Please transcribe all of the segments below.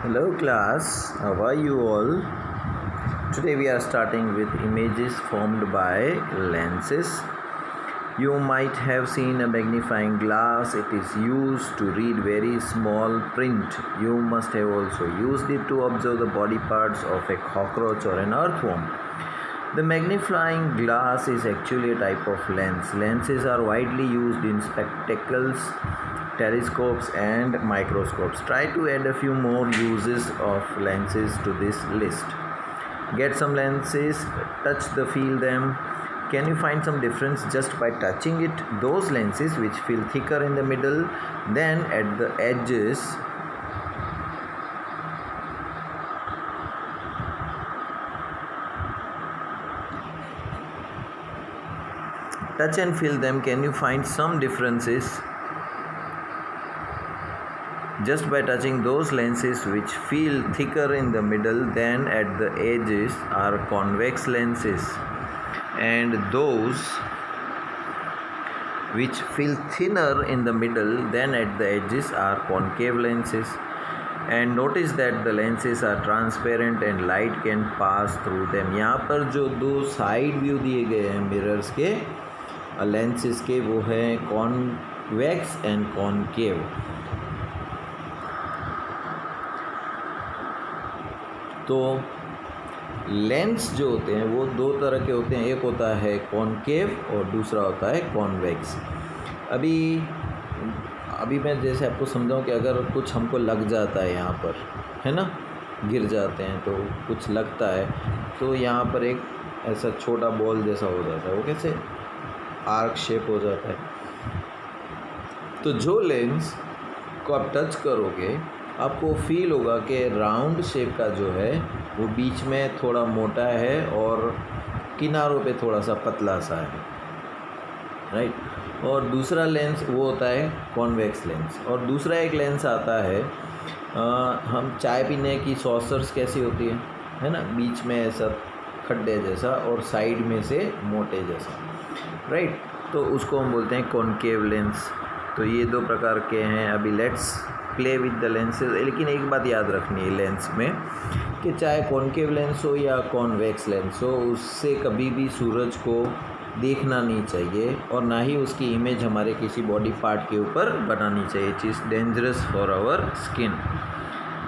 Hello class, how are you all? Today we are starting with images formed by lenses. You might have seen a magnifying glass. It is used to read very small print. You must have also used it to observe the body parts of a cockroach or an earthworm. The magnifying glass is actually a type of lens. Lenses are widely used in spectacles, telescopes and microscopes. Try to add a few more uses of lenses to this list. Get some lenses, feel them. Can you find some difference just by touching it? Those lenses which feel thicker in the middle than at the edges touch and feel them. Can you find some differences just by touching? Those lenses which feel thicker in the middle than at the edges are convex lenses, and those which feel thinner in the middle than at the edges are concave lenses. And notice that the lenses are transparent and light can pass through them. यहाँ पर जो दो side view दिए गए हैं mirrors के lenses के, वो है कॉन्वेक्स एंड कॉनकेव. तो लेंस जो होते हैं वो दो तरह के होते हैं. एक होता है कॉनकेव और दूसरा होता है कॉन्वेक्स. अभी मैं जैसे आपको समझाऊं कि अगर कुछ हमको लग जाता है यहाँ पर, है ना, गिर जाते हैं तो कुछ लगता है, तो यहाँ पर एक ऐसा छोटा बॉल जैसा हो जाता है. वो कैसे आर्क शेप हो जाता है. तो जो लेंस को आप टच करोगे आपको फील होगा कि राउंड शेप का जो है वो बीच में थोड़ा मोटा है और किनारों पे थोड़ा सा पतला सा है, राइट. और दूसरा लेंस वो होता है कॉन्वेक्स लेंस. और दूसरा एक लेंस आता है, हम चाय पीने की सॉसर्स कैसी होती है ना, बीच में ऐसा खड्डे जैसा और साइड में से मोटे जैसा, राइट. तो उसको हम बोलते हैं कॉनकेव लेंस. तो ये दो प्रकार के हैं. अभी let's play with the lenses. लेकिन एक बात याद रखनी है लेंस में कि चाहे कॉनकेव लेंस हो या कॉन्वेक्स लेंस हो, उससे कभी भी सूरज को देखना नहीं चाहिए और ना ही उसकी इमेज हमारे किसी बॉडी पार्ट के ऊपर बनानी चाहिए. It is dangerous for our skin.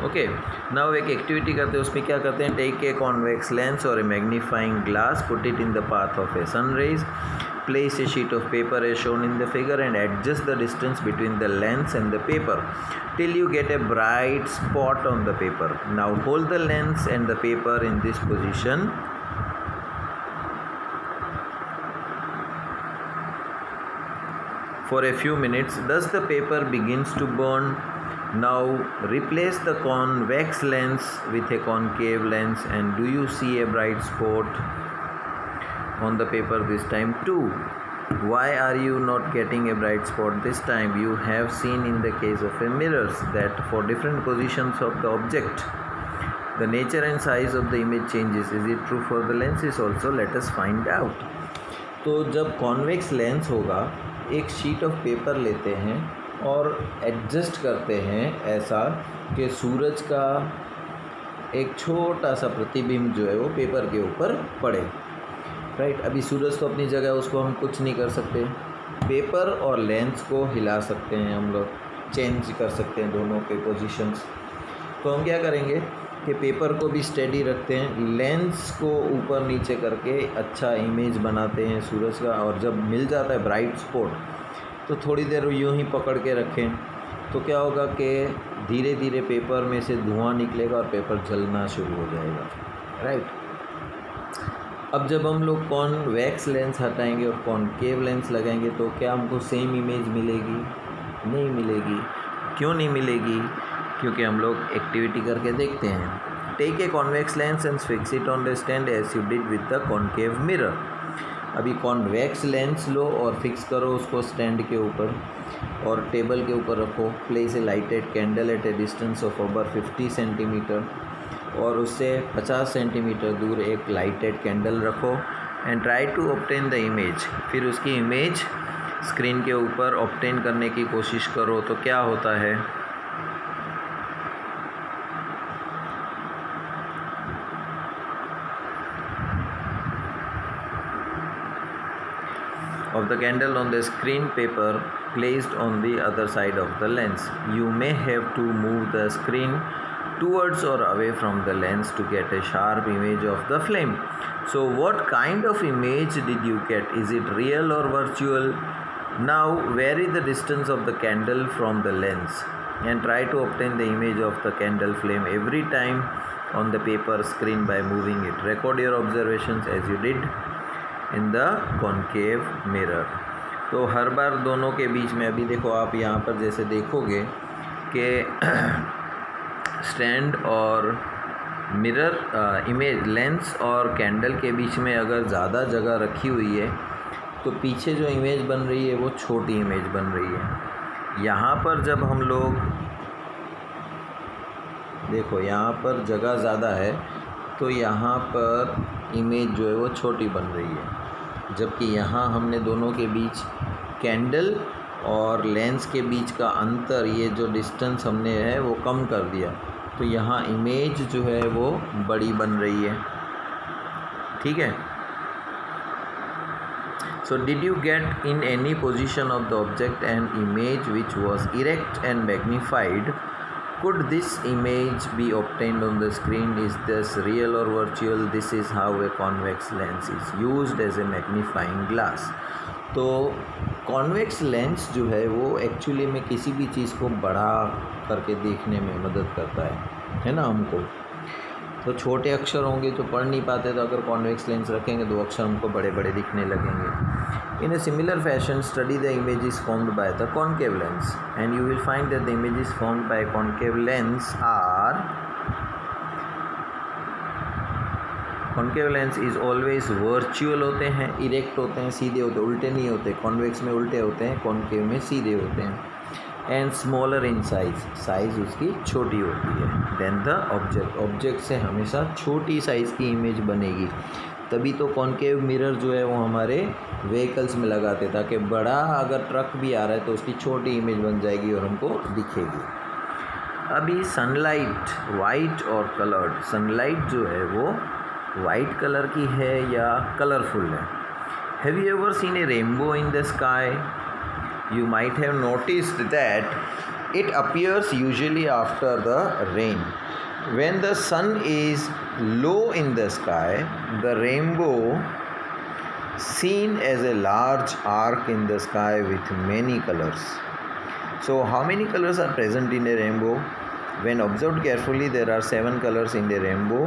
Okay, now एक एक्टिविटी करते हैं. उसमें क्या करते हैं, टेक ए कॉन्वेक्स लेंस और a magnifying glass, put it in the path of a sun rays, place a sheet of paper as shown in the figure and adjust the distance between the lens and the paper till you get a bright spot on the paper. Now hold the lens and the paper in this position for a few minutes. Thus the paper begins to burn. Now replace the convex lens with a concave lens, and do you see a bright spot on the paper this time too? Why are you not getting a bright spot this time? You have seen in the case of a mirrors that for different positions of the object the nature and size of the image changes. Is it true for the lenses also? Let us find out. तो जब convex lens होगा, एक sheet of paper लेते हैं और adjust करते हैं ऐसा कि सूरज का एक छोटा सा प्रतिबिंब जो है वो पेपर के ऊपर पड़े, राइट. अभी सूरज तो अपनी जगह, उसको हम कुछ नहीं कर सकते. पेपर और लेंस को हिला सकते हैं हम लोग, चेंज कर सकते हैं दोनों के पोजीशंस. तो हम क्या करेंगे कि पेपर को भी स्टेडी रखते हैं, लेंस को ऊपर नीचे करके अच्छा इमेज बनाते हैं सूरज का. और जब मिल जाता है ब्राइट स्पॉट तो थोड़ी देर यूँ ही पकड़ के रखें. तो क्या होगा कि धीरे धीरे पेपर में से धुआं निकलेगा और पेपर जलना शुरू हो जाएगा, राइट. अब जब हम लोग कॉन्वेक्स लेंस हटाएंगे और कॉनकेव लेंस लगाएंगे तो क्या हमको सेम इमेज मिलेगी? नहीं मिलेगी. क्यों नहीं मिलेगी? क्योंकि हम लोग एक्टिविटी करके देखते हैं. Take a convex lens and fix it on the stand as you did with the concave mirror. अभी कॉन्वेक्स लेंस लो और फिक्स करो उसको स्टैंड के ऊपर और टेबल के ऊपर रखो. Place a lighted candle at a distance of over 50 centimetre, और उससे 50 सेंटीमीटर दूर एक लाइटेड कैंडल रखो. And try to obtain the image. फिर उसकी इमेज स्क्रीन के ऊपर ऑब्टेन करने की कोशिश करो. तो क्या होता है, of the candle on the screen paper placed on the other side of the lens. You may have to move the screen towards or away from the lens to get a sharp image of the flame. So what kind of image did you get? Is it real or virtual? Now vary the distance of the candle from the lens and try to obtain the image of the candle flame every time on the paper screen by moving it. Record your observations as you did in the concave mirror. तो हर बार दोनों के बीच में, अभी देखो आप यहाँ पर जैसे देखोगे कि स्टैंड और मिरर इमेज लेंस और कैंडल के बीच में अगर ज़्यादा जगह रखी हुई है तो पीछे जो इमेज बन रही है वो छोटी इमेज बन रही है। यहाँ पर जब हम लोग देखो, यहाँ पर जगह ज़्यादा है तो यहाँ पर इमेज जो है वो छोटी बन रही है, जबकि यहाँ हमने दोनों के बीच कैंडल और लेंस के बीच का अंतर, ये जो डिस्टेंस हमने है वो कम कर दिया, तो यहाँ इमेज जो है वो बड़ी बन रही है। ठीक है। So did you get in any position of the object an image which was erect and magnified? Could this image be obtained on the screen? Is this real or virtual? This is how a convex lens is used as a magnifying glass. तो convex lens जो है वो actually में किसी भी चीज़ को बड़ा करके देखने में मदद करता है ना हमको। तो छोटे अक्षर होंगे जो पढ़ नहीं पाते, तो अगर कॉन्वेक्स लेंस रखेंगे तो अक्षर हमको बड़े बड़े दिखने लगेंगे। In a similar fashion study the images formed by the concave lens and you will find that the images formed by concave lens are concave lens is always virtual होते हैं, इरेक्ट होते हैं, सीधे होते हैं, उल्टे नहीं होते। कॉन्वेक्स में उल्टे होते हैं, कॉन्केव में सीधे होते हैं। एंड स्मॉलर इन साइज़ उसकी छोटी होती है देन द ऑब्जेक्ट से हमेशा छोटी साइज़ की इमेज बनेगी। तभी तो कॉन्केव मिरर जो है वो हमारे व्हीकल्स में लगाते, ताकि बड़ा अगर ट्रक भी आ रहा है तो उसकी छोटी इमेज बन जाएगी और हमको दिखेगी। अभी सनलाइट वाइट और कलर्ड, सनलाइट जो है वो वाइट कलर की है या कलरफुल है। Have you ever seen A rainbow in the sky? You might have noticed that it appears usually after the rain. When the sun is low in the sky, the rainbow seen as a large arc in the sky with many colors. So how many colors are present in a rainbow? When observed carefully, there are 7 colors in the rainbow,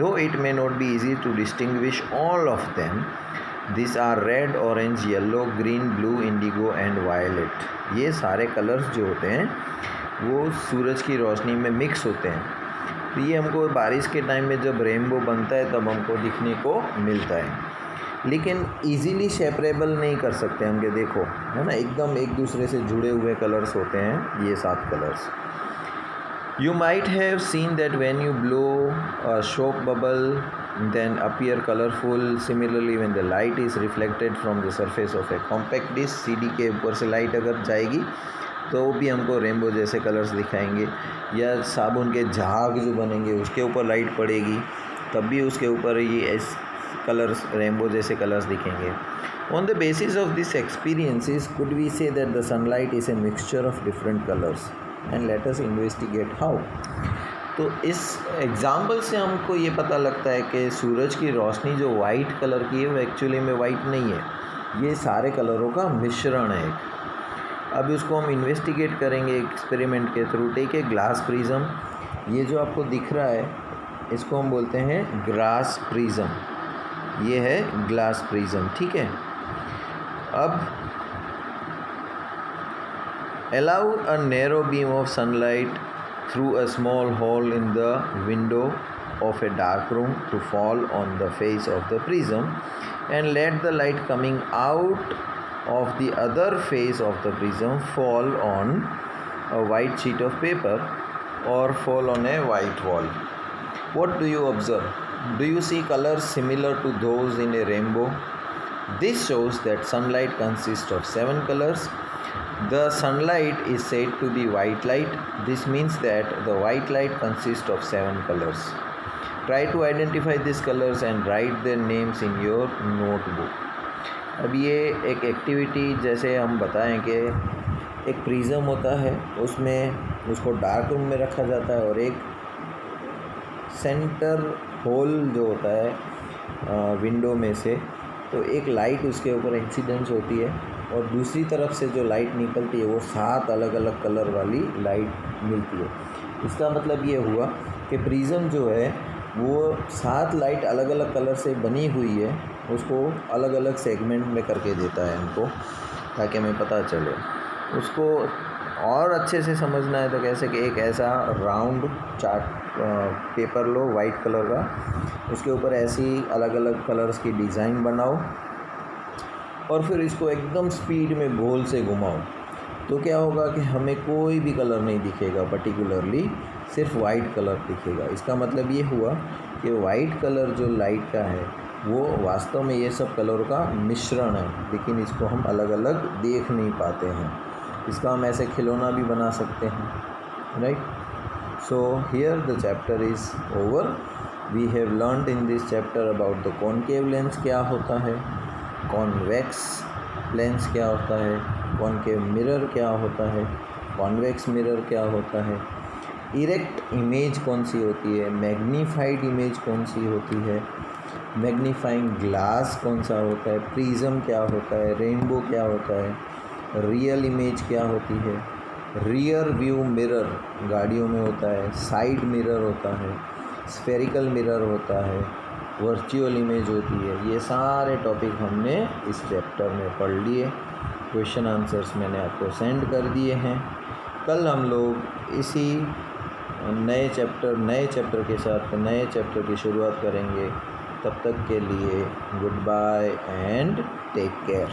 though it may not be easy to distinguish all of them. These are red, orange, yellow, green, blue, indigo and violet. ये सारे colours जो होते हैं वो सूरज की रोशनी में mix होते हैं, तो ये हमको बारिश के टाइम में जब रेनबो बनता है तब हमको दिखने को मिलता है। लेकिन इजीली सेपरेबल नहीं कर सकते हम, कि देखो है ना, एकदम एक दूसरे से जुड़े हुए कलर्स होते हैं ये 7 colours. You might have seen that when you blow a shock bubble then appear colorful. Similarly, when the light is reflected from the surface of a compact dish, CD के ऊपर से लाइट अगर जाएगी तो भी हमको रेनबो जैसे colours दिखाएंगे, या साबुन के झाग जो बनेंगे उसके ऊपर लाइट पड़ेगी तब भी उसके ऊपर ये कलर्स रेनबो जैसे कलर्स दिखेंगे। On the basis of these experiences, could we say that the sunlight is a mixture of different colors? And let us investigate how. तो इस एग्ज़ाम्पल से हमको ये पता लगता है कि सूरज की रोशनी जो वाइट कलर की है वो एक्चुअली में वाइट नहीं है, ये सारे कलरों का मिश्रण है एक। अब इसको हम इन्वेस्टिगेट करेंगे एक्सपेरिमेंट के through. Take a glass prism, ये जो आपको दिख रहा है इसको हम बोलते हैं ग्लास प्रिज्म, ये है ग्लास प्रिज्म। ठीक है। अब allow a narrow beam of sunlight through a small hole in the window of a dark room to fall on the face of the prism, and let the light coming out of the other face of the prism fall on a white sheet of paper or fall on a white wall. What do you observe? Do you see colors similar to those in a rainbow? This shows that sunlight consists of 7 colors. The sunlight is said to be white light. This means that the white light consists of 7 colors. Try to identify these colors and write their names in your notebook. अब ये एक activity जैसे हम बताएं कि एक prism होता है, उसमें उसको डार्क रूम में रखा जाता है और एक सेंटर होल जो होता है विंडो में से, तो एक लाइट उसके ऊपर इंसिडेंस होती है और दूसरी तरफ से जो लाइट निकलती है वो 7 अलग अलग कलर वाली लाइट मिलती है। इसका मतलब ये हुआ कि प्रिज्म जो है वो 7 लाइट अलग अलग कलर से बनी हुई है, उसको अलग अलग सेगमेंट में करके देता है हमको, ताकि हमें पता चले। उसको और अच्छे से समझना है तो कैसे कि एक ऐसा राउंड चार्ट पेपर लो वाइट कलर का, उसके ऊपर ऐसी अलग अलग कलर्स की डिज़ाइन बनाओ और फिर इसको एकदम स्पीड में गोल से घुमाओ, तो क्या होगा कि हमें कोई भी कलर नहीं दिखेगा पर्टिकुलरली, सिर्फ वाइट कलर दिखेगा। इसका मतलब ये हुआ कि वाइट कलर जो लाइट का है वो वास्तव में ये सब कलरों का मिश्रण है, लेकिन इसको हम अलग अलग देख नहीं पाते हैं। इसका हम ऐसे खिलौना भी बना सकते हैं, right. So here the chapter is over. We have learned in this chapter about the concave lens क्या होता है, कॉन्वेक्स लेंस क्या होता है, कॉनकेव मिरर क्या होता है, कॉन्वेक्स मिरर क्या होता है, इरेक्ट इमेज कौन सी होती है, मैग्नीफाइड इमेज कौन सी होती है, मैग्नीफाइंग ग्लास कौन सा होता है, प्रिज्म क्या होता है, रेनबो क्या होता है, रियल इमेज क्या होती है, रियर व्यू मिरर गाड़ियों में होता है, साइड मिरर होता है, स्फेरिकल मिरर होता है, वर्चुअल इमेज होती है। ये सारे टॉपिक हमने इस चैप्टर में पढ़ लिए। क्वेश्चन आंसर्स मैंने आपको सेंड कर दिए हैं। कल हम लोग इसी नए चैप्टर के साथ नए चैप्टर की शुरुआत करेंगे। तब तक के लिए goodbye and take care.